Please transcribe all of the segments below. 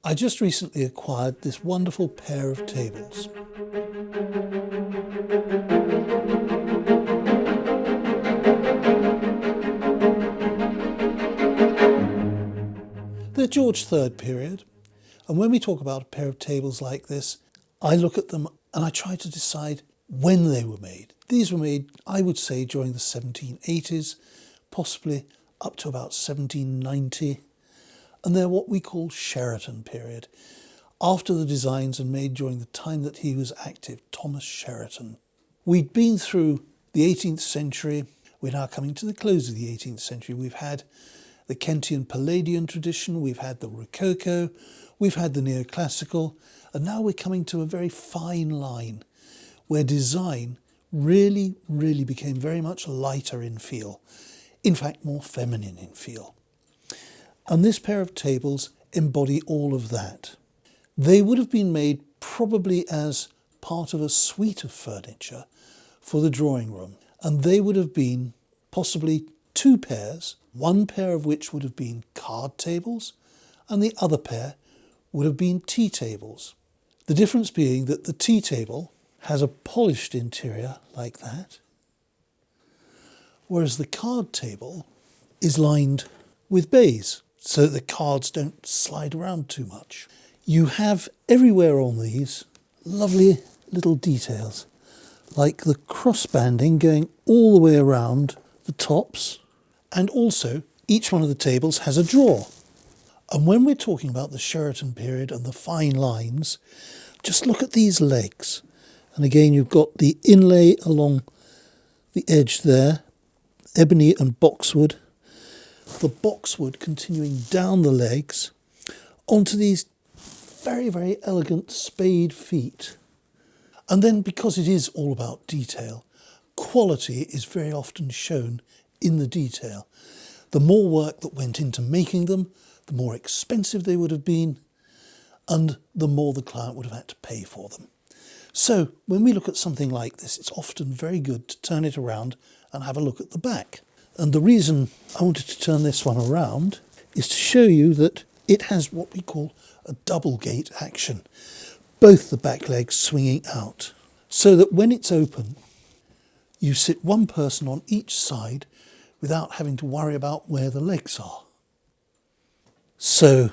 I just recently acquired this wonderful pair of tables. They're George III period, and when we talk about a pair of tables like this, I look at them and I try to decide when they were made. These were made, I would say, during the 1780s, possibly up to about 1790, and they're what we call Sheraton period, after the designs and made during the time that he was active, Thomas Sheraton. We'd been through the 18th century, we're now coming to the close of the 18th century. We've had the Kentian Palladian tradition, we've had the Rococo, we've had the Neoclassical, and now we're coming to a very fine line where design really became very much lighter in feel, in fact more feminine in feel. And this pair of tables embody all of that. They would have been made probably as part of a suite of furniture for the drawing room, and they would have been possibly two pairs, one pair of which would have been card tables and the other pair would have been tea tables. The difference being that the tea table has a polished interior like that, whereas the card table is lined with baize so that the cards don't slide around too much. You have everywhere on these lovely little details, like the cross-banding going all the way around the tops, and also each one of the tables has a drawer. And when we're talking about the Sheraton period and the fine lines, just look at these legs. And again, you've got the inlay along the edge there, ebony and boxwood. The boxwood continuing down the legs onto these very elegant spade feet. And then, because it is all about detail, quality is very often shown in the detail. The more work that went into making them, the more expensive they would have been, and the more the client would have had to pay for them. So when we look at something like this, it's often very good to turn it around and have a look at the back. And the reason I wanted to turn this one around is to show you that it has what we call a double gate action, both the back legs swinging out, so that when it's open, you sit one person on each side without having to worry about where the legs are. So,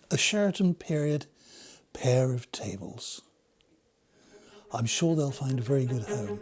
a Sheraton period pair of tables. I'm sure they'll find a very good home.